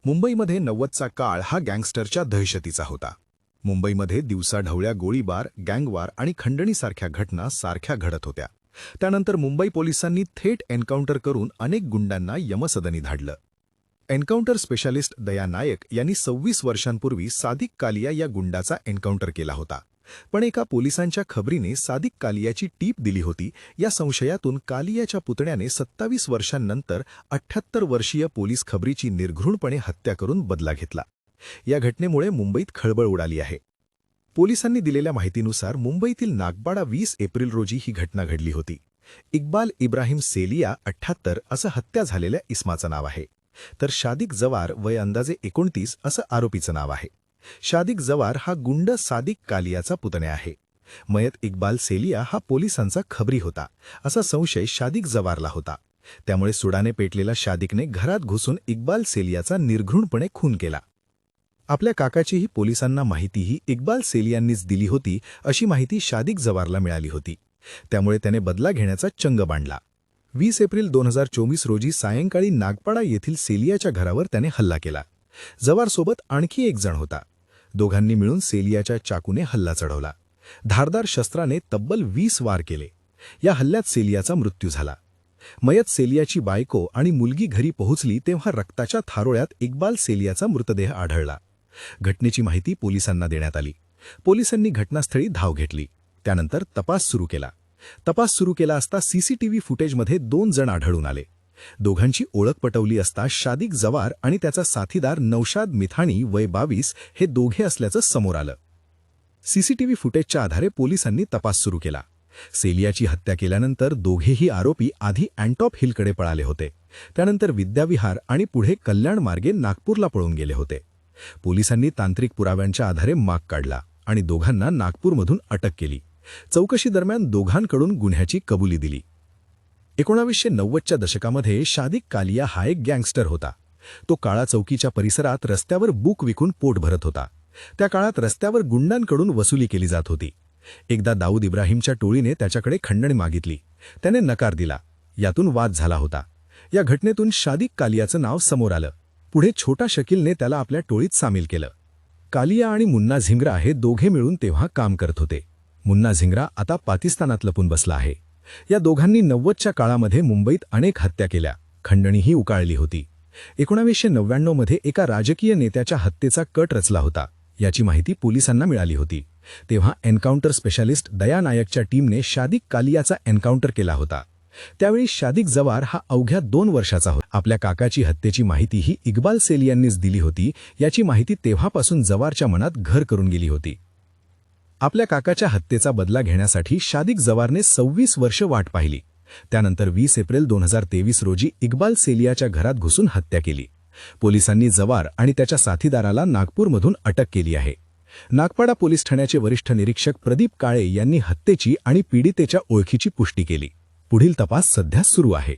मुंबईमध्ये 90चा काळ हा गँगस्टरच्या दहशतीचा होता. मुंबईमध्ये दिवसाढवळ्या गोळीबार, गँगवार आणि खंडणीसारख्या घटना सारख्या घडत होत्या. त्यानंतर मुंबई पोलिसांनी थेट एन्काउंटर करून अनेक गुंडांना यमसदनी धाडलं. एन्काउंटर स्पेशालिस्ट दया नायक यांनी 26 वर्षांपूर्वी सादिक कालिया या गुंडाचा एन्काउंटर केला होता. पण एका पोलिसांच्या खबरीने सादिक कालियाची टीप दिली होती. या संशयातून कालियाच्या पुतण्याने 27 वर्षांनंतर 78 वर्षीय पोलीस खबरीची निर्घृणपणे हत्या करून बदला घेतला. या घटनेमुळे मुंबईत खळबळ उडाली आहे. पोलिसांनी दिलेल्या माहितीनुसार मुंबईतील नागपाडा 20 एप्रिल रोजी ही घटना घडली होती. इक्बाल इब्राहिम सेलिया 78 असं हत्या झालेल्या इस्माचं नाव आहे. तर शादिक जवार वय अंदाजे 29 असं आरोपीचं नाव आहे. शादिक जवार हा गुंड सादिक कालियाचा पुतण्या आहे. मयत इक्बाल सेलिया हा पोलिसांचा खबरी होता असा संशय शादिक जवारला होता. त्यामुळे सुडाने पेटलेला शादिकने घरात घुसून इक्बाल सेलियाचा निर्घृणपणे खून केला. आपल्या काकाचीही पोलिसांना माहितीही इक्बाल सेलियांनीच दिली होती अशी माहिती शादिक जवारला मिळाली होती. त्यामुळे त्याने बदला घेण्याचा चंग बांधला. 20 एप्रिल 2024 रोजी सायंकाळी नागपाडा येथील सेलियाच्या घरावर त्याने हल्ला केला. जवारसोबत आणखी एक जण होता. दोघांनी मिळून सेलियाच्या चाकूने हल्ला चढवला. धारदार शस्त्राने तब्बल 20 वार केले. या हल्ल्यात सेलियाचा मृत्यू झाला. मयत सेलियाची बायको आणि मुलगी घरी पोहोचली तेव्हा रक्ताच्या थारोळ्यात इक्बाल सेलियाचा मृतदेह आढळला. घटनेची माहिती पोलिसांना देण्यात आली. पोलिसांनी घटनास्थळी धाव घेतली. त्यानंतर तपास सुरू केला असता सीसीटीव्ही फुटेजमध्ये 2 जण आढळून आले. दोघांची ओळख पटवली असता शादिक जवार आणि त्याचा साथीदार नौशाद मिथाणी वय 22 हे दोघे असल्याचं समोर आलं. सीसीटीव्ही फुटेजच्या आधारे पोलिसांनी तपास सुरू केला. सेलियाची हत्या केल्यानंतर दोघेही आरोपी आधी अँटॉप हिलकडे पळाले होते. त्यानंतर विद्याविहार आणि पुढे कल्याण मार्गे नागपूरला पळून गेले होते. पोलिसांनी तांत्रिक पुराव्यांच्या आधारे माग काढला आणि दोघांना नागपूरमधून अटक केली. चौकशीदरम्यान दोघांकडून गुन्ह्याची कबुली दिली. 1990च्या दशकामध्ये शादिक कालिया हा एक गँगस्टर होता. तो काळा चौकीच्या परिसरात रस्त्यावर बुक विकून पोट भरत होता. त्या काळात रस्त्यावर गुंडांकडून वसुली केली जात होती. एकदा दाऊद इब्राहिमच्या टोळीने त्याच्याकडे खंडणी मागितली. त्याने नकार दिला. यातून वाद झाला होता. या घटनेतून शादिक कालियाचं नाव समोर आलं. पुढे छोटा शकीलने त्याला आपल्या टोळीत सामील केलं. कालिया आणि मुन्ना झिंगरा हे दोघे मिळून तेव्हा काम करत होते. मुन्ना झिंगरा आता पाकिस्तानात लपून बसला आहे. या दोघांनी 90च्या काळामध्ये मुंबईत अनेक हत्या केल्या. खंडणीही उकाळली होती. 1999 मध्ये एका राजकीय नेत्याच्या हत्येचा कट रचला होता. याची माहिती पोलिसांना मिळाली होती. तेव्हा एन्काउंटर स्पेशालिस्ट दया नायकच्या टीमने शादिक कालियाचा एन्काउंटर केला होता. त्यावेळी शादिक जवार हा अवघ्या 2 वर्षाचा होता. आपल्या काकाची हत्येची माहितीही इक्बाल सेलियांनीच दिली होती. याची माहिती तेव्हापासून जवारच्या मनात घर करून गेली होती. आपल्या काकाच्या हत्येचा बदला घेण्यासाठी शादिक जवारने 26 वर्ष वाट पाहिली. त्यानंतर 20 एप्रिल 2023 रोजी इक्बाल सेलियाच्या घरात घुसून हत्या केली. पोलिसांनी जवार आणि त्याच्या साथीदाराला नागपूरमधून अटक केली आहे. नागपाडा पोलीस ठाण्याचे वरिष्ठ निरीक्षक प्रदीप काळे यांनी हत्येची आणि पीडितेच्या ओळखीची पुष्टी केली. पुढील तपास सध्या सुरू आहे.